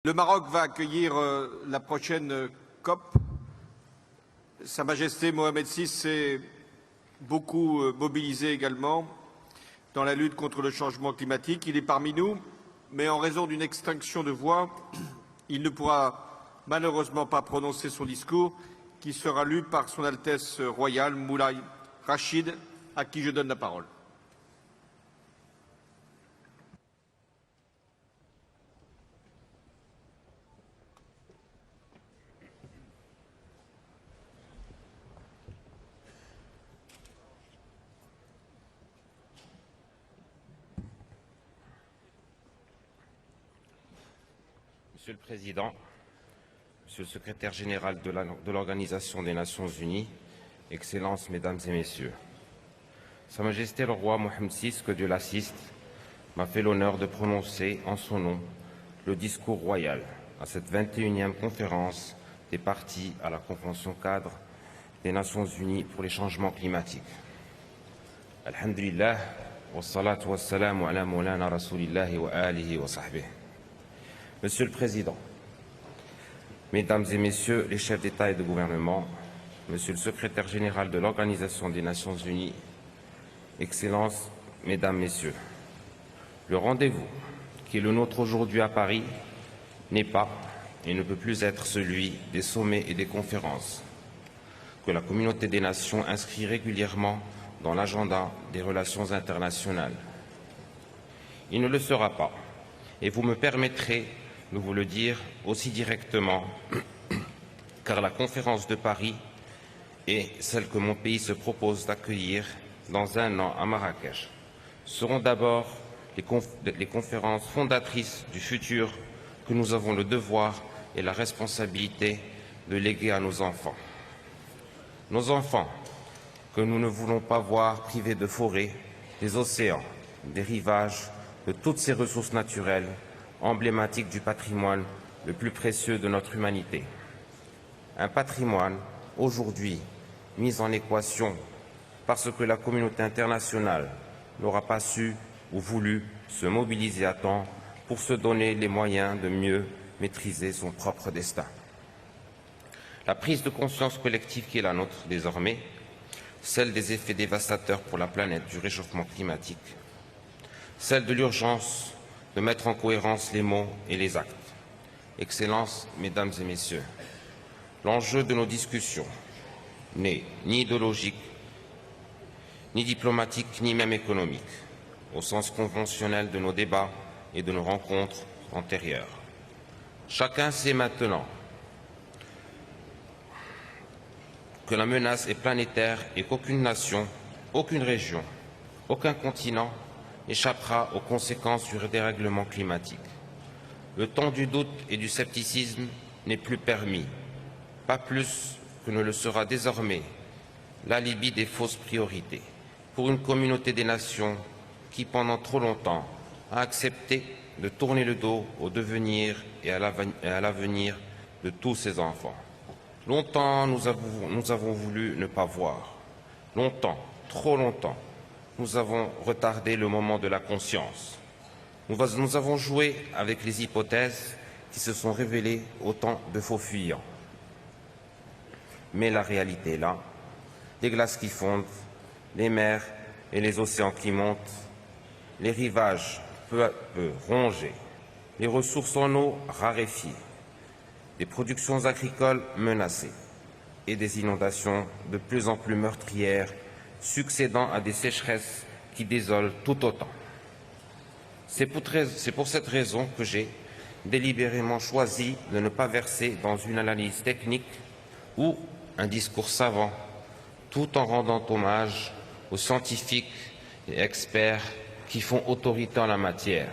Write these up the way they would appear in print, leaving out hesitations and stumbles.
Le Maroc va accueillir la prochaine COP. Sa Majesté Mohamed VI s'est beaucoup mobilisé également dans la lutte contre le changement climatique. Il est parmi nous, mais en raison d'une extinction de voix, il ne pourra malheureusement pas prononcer son discours qui sera lu par Son Altesse royale Moulay Rachid, à qui je donne la parole. Monsieur le Président, Monsieur le Secrétaire général de l'Organisation des Nations Unies, Excellences, Mesdames et Messieurs, Sa Majesté le Roi Mohamed VI, que Dieu l'assiste, m'a fait l'honneur de prononcer en son nom le discours royal à cette 21e conférence des parties à la Convention cadre des Nations Unies pour les changements climatiques. Alhamdulillah, wa salatu wa salamu ala maulana rasulillahi wa alihi wa sahbihi. Monsieur le Président, Mesdames et Messieurs les chefs d'État et de gouvernement, Monsieur le Secrétaire général de l'Organisation des Nations Unies, Excellences, Mesdames, Messieurs, le rendez-vous qui est le nôtre aujourd'hui à Paris n'est pas et ne peut plus être celui des sommets et des conférences que la communauté des nations inscrit régulièrement dans l'agenda des relations internationales. Il ne le sera pas, et vous me permettrez de vous le dire aussi directement, car la conférence de Paris et celle que mon pays se propose d'accueillir dans un an à Marrakech seront d'abord les conférences fondatrices du futur que nous avons le devoir et la responsabilité de léguer à nos enfants. Nos enfants que nous ne voulons pas voir privés de forêts, des océans, des rivages, de toutes ces ressources naturelles emblématique du patrimoine le plus précieux de notre humanité. Un patrimoine aujourd'hui mis en équation parce que la communauté internationale n'aura pas su ou voulu se mobiliser à temps pour se donner les moyens de mieux maîtriser son propre destin. La prise de conscience collective qui est la nôtre désormais, celle des effets dévastateurs pour la planète du réchauffement climatique, celle de l'urgence de mettre en cohérence les mots et les actes. Excellences, Mesdames et Messieurs, l'enjeu de nos discussions n'est ni idéologique, ni diplomatique, ni même économique, au sens conventionnel de nos débats et de nos rencontres antérieures. Chacun sait maintenant que la menace est planétaire et qu'aucune nation, aucune région, aucun continent échappera aux conséquences du dérèglement climatique. Le temps du doute et du scepticisme n'est plus permis, pas plus que ne le sera désormais l'alibi des fausses priorités pour une communauté des nations qui, pendant trop longtemps, a accepté de tourner le dos au devenir et à l'avenir de tous ses enfants. Longtemps, nous avons voulu ne pas voir. Longtemps, trop longtemps, nous avons retardé le moment de la conscience. Nous avons joué avec les hypothèses qui se sont révélées autant de faux fuyants. Mais la réalité est là. Les glaces qui fondent, les mers et les océans qui montent, les rivages peu à peu rongés, les ressources en eau raréfiées, des productions agricoles menacées et des inondations de plus en plus meurtrières succédant à des sécheresses qui désolent tout autant. C'est pour cette raison que j'ai délibérément choisi de ne pas verser dans une analyse technique ou un discours savant, tout en rendant hommage aux scientifiques et experts qui font autorité en la matière,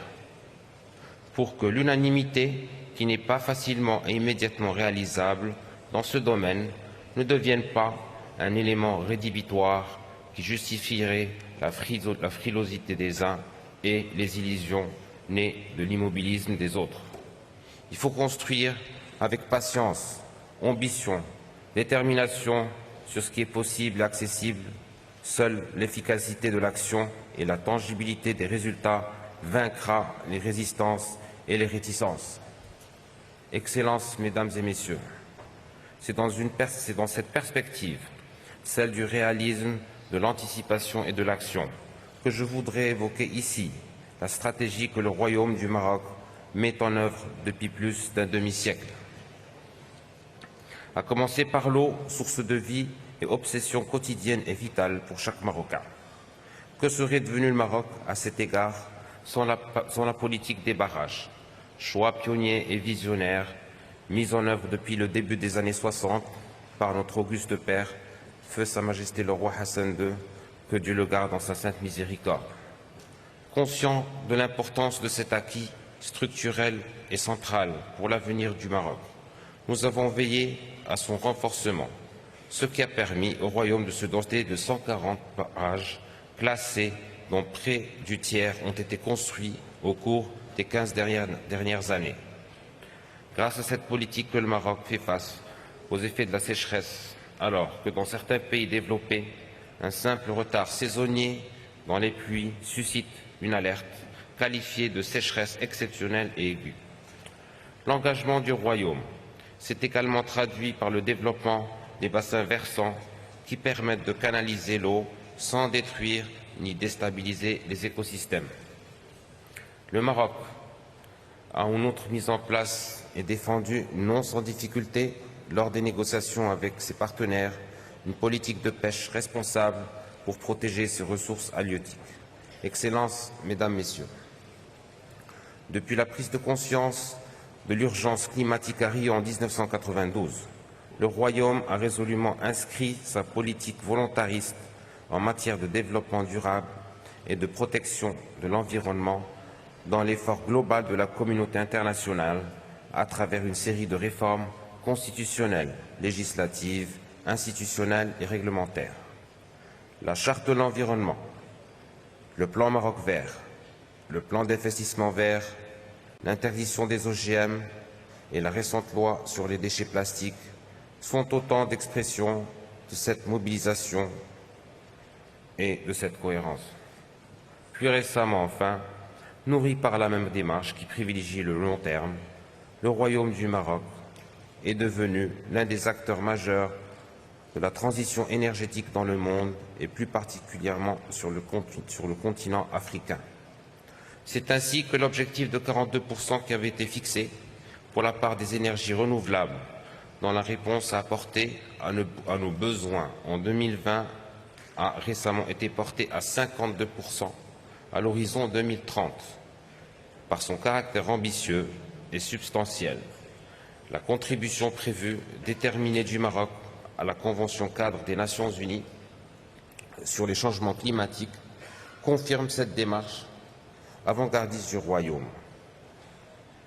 pour que l'unanimité, qui n'est pas facilement et immédiatement réalisable dans ce domaine, ne devienne pas un élément rédhibitoire qui justifierait la frilosité des uns et les illusions nées de l'immobilisme des autres. Il faut construire avec patience, ambition, détermination sur ce qui est possible et accessible. Seule l'efficacité de l'action et la tangibilité des résultats vaincra les résistances et les réticences. Excellences, Mesdames et Messieurs, c'est dans cette perspective, celle du réalisme, de l'anticipation et de l'action, que je voudrais évoquer ici la stratégie que le Royaume du Maroc met en œuvre depuis plus d'un demi-siècle. À commencer par l'eau, source de vie et obsession quotidienne et vitale pour chaque Marocain. Que serait devenu le Maroc à cet égard sans la politique des barrages, choix pionnier et visionnaire, mis en œuvre depuis le début des années 60 par notre auguste père, feu Sa Majesté le roi Hassan II, que Dieu le garde en sa sainte miséricorde. Conscient de l'importance de cet acquis structurel et central pour l'avenir du Maroc, nous avons veillé à son renforcement, ce qui a permis au Royaume de se doter de 140 barrages classés dont près du tiers ont été construits au cours des 15 dernières années. Grâce à cette politique que le Maroc fait face aux effets de la sécheresse, alors que dans certains pays développés, un simple retard saisonnier dans les pluies suscite une alerte qualifiée de sécheresse exceptionnelle et aiguë. L'engagement du Royaume s'est également traduit par le développement des bassins versants qui permettent de canaliser l'eau sans détruire ni déstabiliser les écosystèmes. Le Maroc a en outre mis en place et défendu, non sans difficulté, lors des négociations avec ses partenaires, une politique de pêche responsable pour protéger ses ressources halieutiques. Excellences, Mesdames, Messieurs, depuis la prise de conscience de l'urgence climatique à Rio en 1992, le Royaume a résolument inscrit sa politique volontariste en matière de développement durable et de protection de l'environnement dans l'effort global de la communauté internationale à travers une série de réformes constitutionnelles, législatives, institutionnelles et réglementaires. La Charte de l'environnement, le plan Maroc vert, le plan d'investissement vert, l'interdiction des OGM et la récente loi sur les déchets plastiques sont autant d'expressions de cette mobilisation et de cette cohérence. Plus récemment, enfin, nourri par la même démarche qui privilégie le long terme, le Royaume du Maroc est devenu l'un des acteurs majeurs de la transition énergétique dans le monde et plus particulièrement sur le continent africain. C'est ainsi que l'objectif de 42% qui avait été fixé pour la part des énergies renouvelables dans la réponse à apporter à nos besoins en 2020 a récemment été porté à 52% à l'horizon 2030. Par son caractère ambitieux et substantiel, la contribution prévue déterminée du Maroc à la Convention cadre des Nations Unies sur les changements climatiques confirme cette démarche avant-gardiste du Royaume.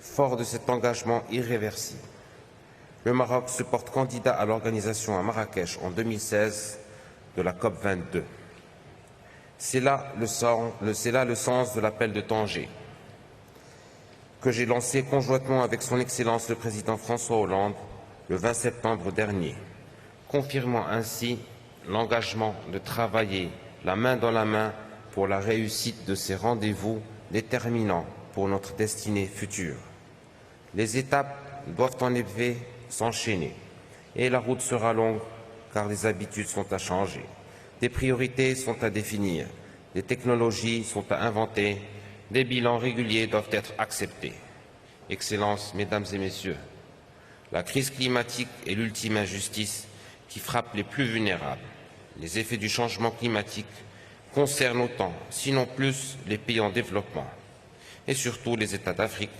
Fort de cet engagement irréversible, le Maroc se porte candidat à l'organisation à Marrakech en 2016 de la COP22. C'est là le sens de l'appel de Tanger que j'ai lancé conjointement avec son Excellence le Président François Hollande le 20 septembre dernier, confirmant ainsi l'engagement de travailler la main dans la main pour la réussite de ces rendez-vous déterminants pour notre destinée future. Les étapes doivent en effet s'enchaîner et la route sera longue car les habitudes sont à changer, des priorités sont à définir, des technologies sont à inventer, des bilans réguliers doivent être acceptés. Excellences, Mesdames et Messieurs, la crise climatique est l'ultime injustice qui frappe les plus vulnérables. Les effets du changement climatique concernent autant, sinon plus, les pays en développement et surtout les États d'Afrique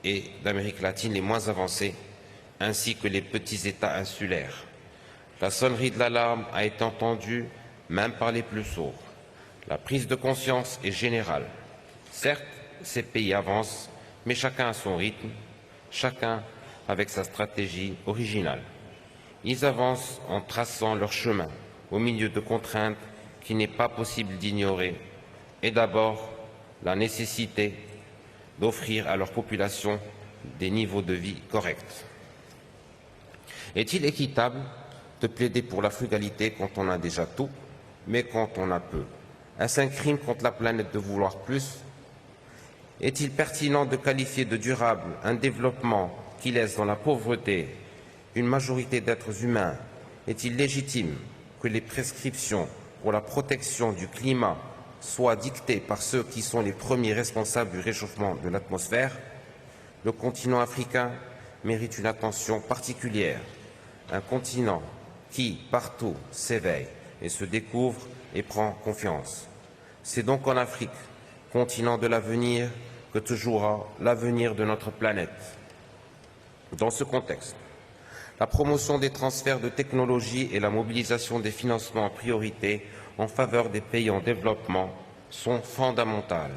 et d'Amérique latine les moins avancés, ainsi que les petits États insulaires. La sonnerie de l'alarme a été entendue même par les plus sourds. La prise de conscience est générale. Certes, ces pays avancent, mais chacun à son rythme, chacun avec sa stratégie originale. Ils avancent en traçant leur chemin au milieu de contraintes qu'il n'est pas possible d'ignorer, et d'abord la nécessité d'offrir à leur population des niveaux de vie corrects. Est-il équitable de plaider pour la frugalité quand on a déjà tout, mais quand on a peu? Est-ce un crime contre la planète de vouloir plus? Est-il pertinent de qualifier de durable un développement qui laisse dans la pauvreté une majorité d'êtres humains, est-il légitime que les prescriptions pour la protection du climat soient dictées par ceux qui sont les premiers responsables du réchauffement de l'atmosphère? Le continent africain mérite une attention particulière, un continent qui, partout, s'éveille et se découvre et prend confiance. C'est donc en Afrique, continent de l'avenir, que se jouera l'avenir de notre planète. Dans ce contexte, la promotion des transferts de technologies et la mobilisation des financements en priorité en faveur des pays en développement sont fondamentales.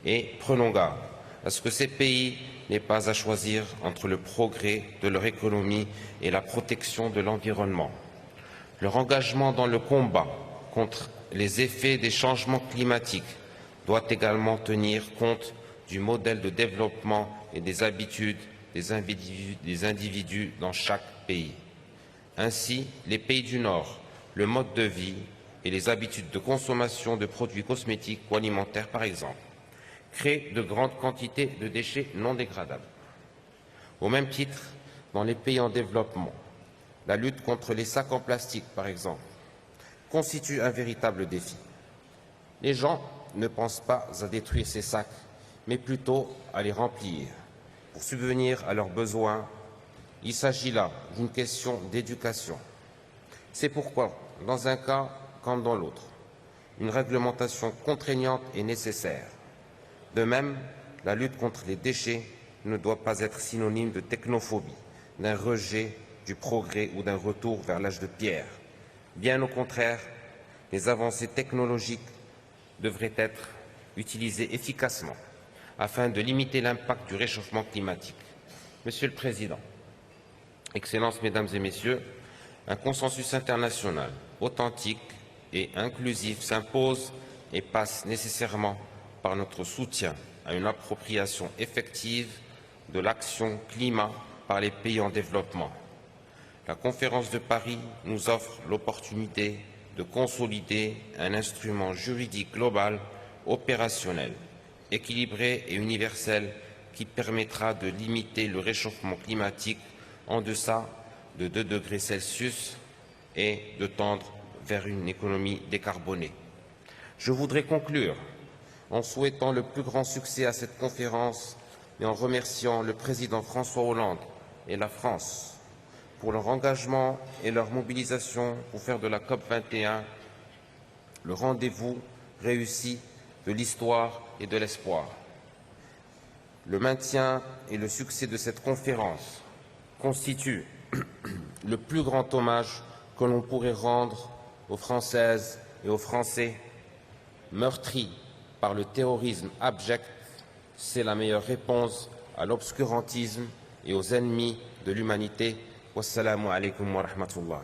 Et prenons garde à ce que ces pays n'aient pas à choisir entre le progrès de leur économie et la protection de l'environnement. Leur engagement dans le combat contre les effets des changements climatiques doit également tenir compte du modèle de développement et des habitudes des individus dans chaque pays. Ainsi, les pays du Nord, le mode de vie et les habitudes de consommation de produits cosmétiques ou alimentaires, par exemple, créent de grandes quantités de déchets non dégradables. Au même titre, dans les pays en développement, la lutte contre les sacs en plastique, par exemple, constitue un véritable défi. Les gens ne pensent pas à détruire ces sacs, mais plutôt à les remplir. Pour subvenir à leurs besoins, il s'agit là d'une question d'éducation. C'est pourquoi, dans un cas comme dans l'autre, une réglementation contraignante est nécessaire. De même, la lutte contre les déchets ne doit pas être synonyme de technophobie, d'un rejet du progrès ou d'un retour vers l'âge de pierre. Bien au contraire, les avancées technologiques devraient être utilisées efficacement afin de limiter l'impact du réchauffement climatique. Monsieur le Président, Excellences, Mesdames et Messieurs, un consensus international authentique et inclusif s'impose et passe nécessairement par notre soutien à une appropriation effective de l'action climat par les pays en développement. La conférence de Paris nous offre l'opportunité de consolider un instrument juridique global, opérationnel, équilibré et universel qui permettra de limiter le réchauffement climatique en deçà de 2 degrés Celsius et de tendre vers une économie décarbonée. Je voudrais conclure en souhaitant le plus grand succès à cette conférence et en remerciant le président François Hollande et la France pour leur engagement et leur mobilisation pour faire de la COP21 le rendez-vous réussi de l'histoire et de l'espoir. Le maintien et le succès de cette conférence constituent le plus grand hommage que l'on pourrait rendre aux Françaises et aux Français meurtris par le terrorisme abject. C'est la meilleure réponse à l'obscurantisme et aux ennemis de l'humanité. Wassalamu alaikum wa rahmatullah.